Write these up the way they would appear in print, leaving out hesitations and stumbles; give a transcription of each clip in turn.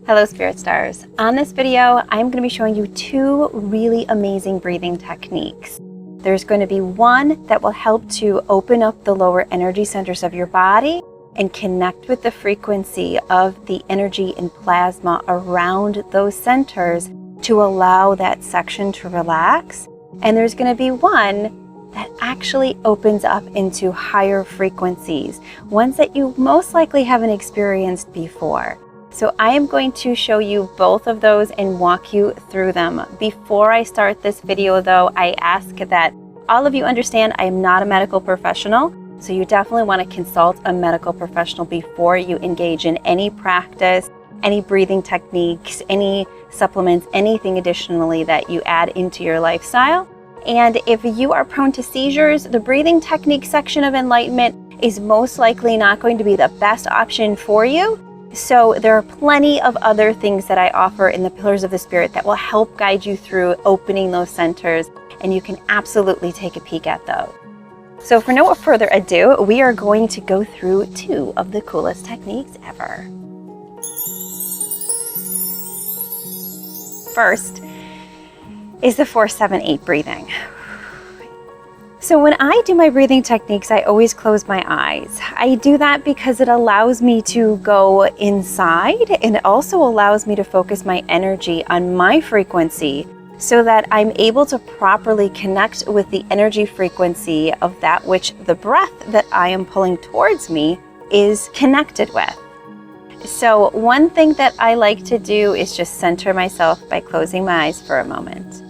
Hello Spirit Stars. On this video, I'm going to be showing you two really amazing breathing techniques. There's going to be one that will help to open up the lower energy centers of your body and connect with the frequency of the energy and plasma around those centers to allow that section to relax. And there's going to be one that actually opens up into higher frequencies, ones that you most likely haven't experienced before. So I am going to show you both of those and walk you through them. Before I start this video though, I ask that all of you understand I am not a medical professional, so you definitely want to consult a medical professional before you engage in any practice, any breathing techniques, any supplements, anything additionally that you add into your lifestyle. And if you are prone to seizures, the breathing technique section of Enlightenment is most likely not going to be the best option for you. So there are plenty of other things that I offer in the Pillars of the Spirit that will help guide you through opening those centers, and you can absolutely take a peek at those. So for no further ado, we are going to go through two of the coolest techniques ever. First is the 4-7-8 breathing. So when I do my breathing techniques, I always close my eyes. I do that because it allows me to go inside, and it also allows me to focus my energy on my frequency so that I'm able to properly connect with the energy frequency of that which the breath that I am pulling towards me is connected with. So one thing that I like to do is just center myself by closing my eyes for a moment.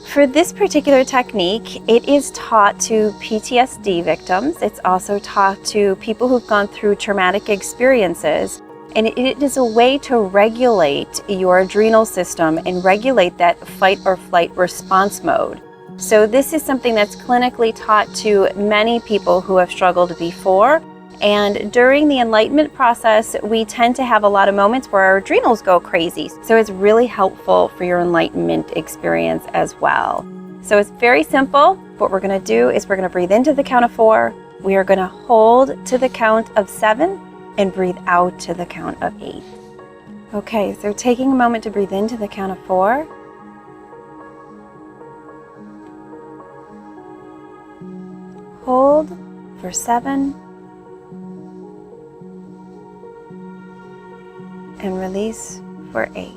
For this particular technique, it is taught to PTSD victims. It's also taught to people who've gone through traumatic experiences. And it is a way to regulate your adrenal system and regulate that fight or flight response mode. So this is something that's clinically taught to many people who have struggled before. And during the enlightenment process, we tend to have a lot of moments where our adrenals go crazy. So it's really helpful for your enlightenment experience as well. So it's very simple. What we're going to do is we're going to breathe into the count of 4. We are going to hold to the count of 7 and breathe out to the count of 8. Okay, so taking a moment to breathe into the count of 4. Hold for 7. And release for 8.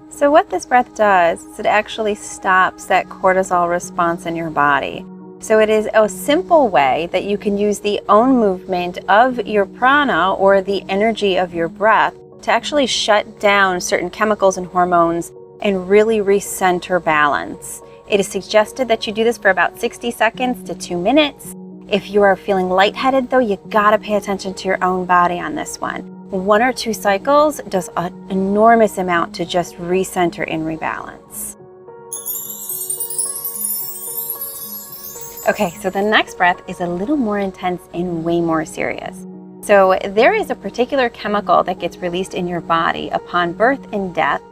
So what this breath does is it actually stops that cortisol response in your body. So it is a simple way that you can use the own movement of your prana or the energy of your breath to actually shut down certain chemicals and hormones and really recenter balance. It is suggested that you do this for about 60 seconds to 2 minutes. If you are feeling lightheaded though, you gotta pay attention to your own body on this one. 1 or 2 cycles does an enormous amount to just recenter and rebalance. Okay, so the next breath is a little more intense and way more serious. So there is a particular chemical that gets released in your body upon birth and death.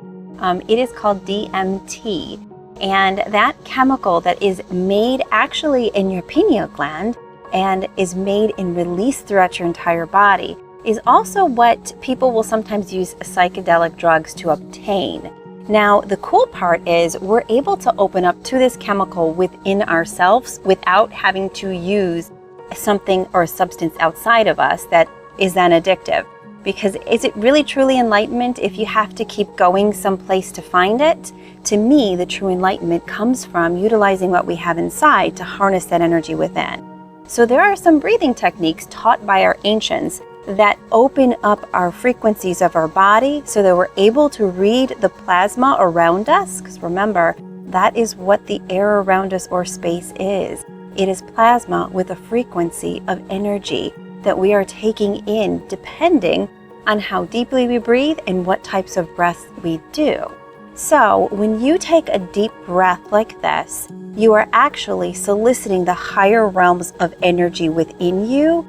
It is called DMT. And that chemical that is made actually in your pineal gland and is made and released throughout your entire body is also what people will sometimes use psychedelic drugs to obtain. Now, the cool part is we're able to open up to this chemical within ourselves without having to use something or a substance outside of us that is then addictive. Because is it really truly enlightenment if you have to keep going someplace to find it? To me, the true enlightenment comes from utilizing what we have inside to harness that energy within. So there are some breathing techniques taught by our ancients that open up our frequencies of our body so that we're able to read the plasma around us. Because remember, that is what the air around us or space is. It is plasma with a frequency of energy that we are taking in depending on how deeply we breathe and what types of breaths we do. So when you take a deep breath like this, you are actually soliciting the higher realms of energy within you.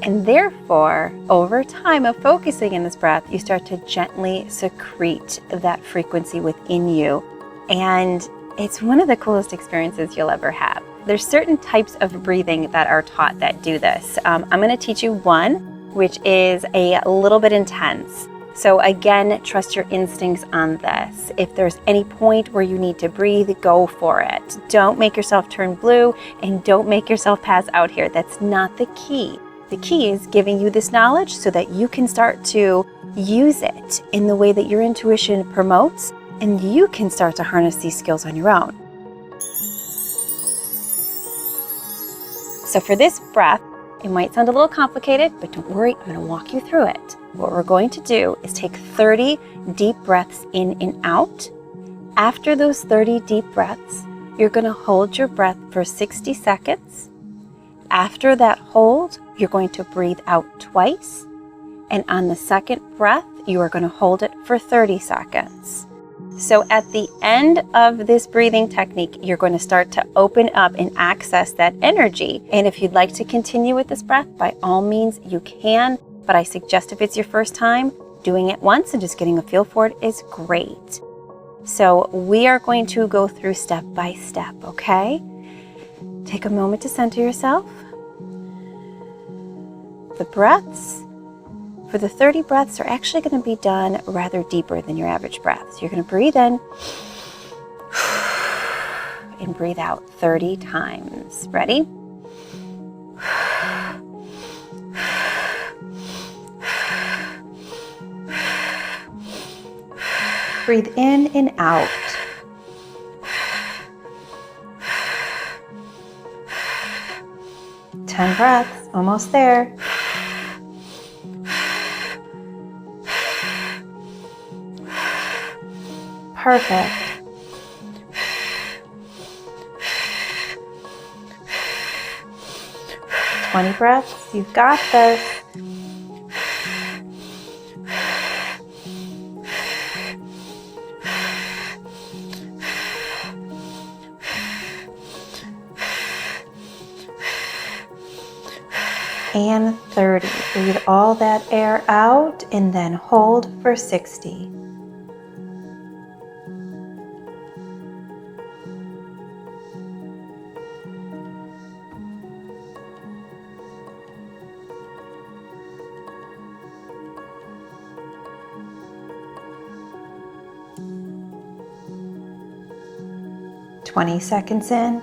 And therefore, over time of focusing in this breath, you start to gently secrete that frequency within you. And it's one of the coolest experiences you'll ever have. there's certain types of breathing that are taught that do this. I'm going to teach you one, which is a little bit intense. So again, trust your instincts on this. If there's any point where you need to breathe, go for it. Don't make yourself turn blue and don't make yourself pass out here. That's not the key. The key is giving you this knowledge so that you can start to use it in the way that your intuition promotes, and you can start to harness these skills on your own. So for this breath, it might sound a little complicated, but don't worry, I'm going to walk you through it. What we're going to do is take 30 deep breaths in and out. After those 30 deep breaths, you're going to hold your breath for 60 seconds. After that hold, you're going to breathe out twice. And on the second breath, you are going to hold it for 30 seconds. So at the end of this breathing technique, you're going to start to open up and access that energy. And if you'd like to continue with this breath, by all means, you can. But I suggest if it's your first time, doing it once and just getting a feel for it is great. So we are going to go through step by step, okay? Take a moment to center yourself. The breaths for the 30 breaths are actually going to be done rather deeper than your average breath. So you're going to breathe in and breathe out 30 times. Ready? Breathe in and out. Ten breaths, almost there. Perfect. Twenty breaths, you've got this. And 30. Breathe all that air out and then hold for 60. Twenty seconds in.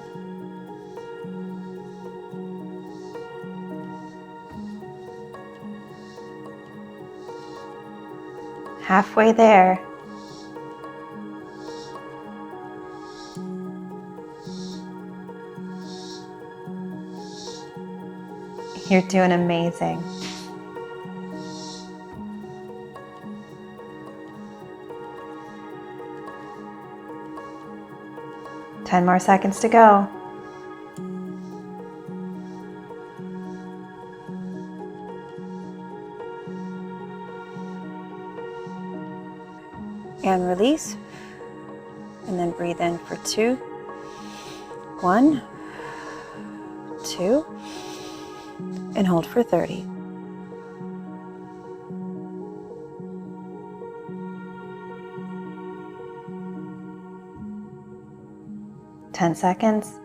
Halfway there. You're doing amazing. Ten more seconds to go. And release, and then breathe in for 2, 1, 2, and hold for 30. Ten seconds.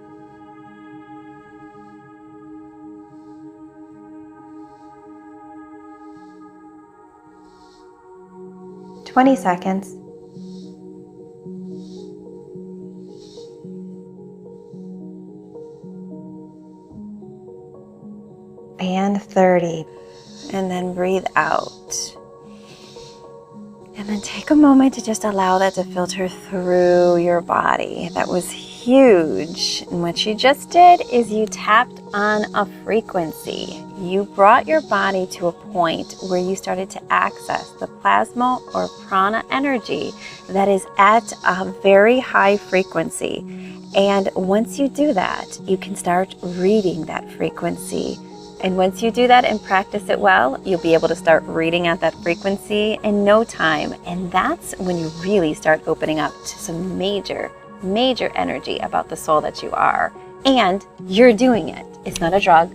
20 seconds. And 30. And then breathe out. And then take a moment to just allow that to filter through your body. That was huge. And what you just did is you tapped on a frequency. You brought your body to a point where you started to access the plasma or prana energy that is at a very high frequency. And once you do that, you can start reading that frequency. And once you do that and practice it well, you'll be able to start reading at that frequency in no time. And that's when you really start opening up to some major energy about the soul that you are. And you're doing it. It's not a drug.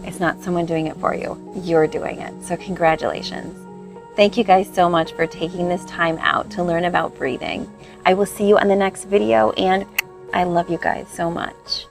It's not someone doing it for you. You're doing it. So congratulations. Thank you guys so much for taking this time out to learn about breathing. I will see you on the next video, and I love you guys so much.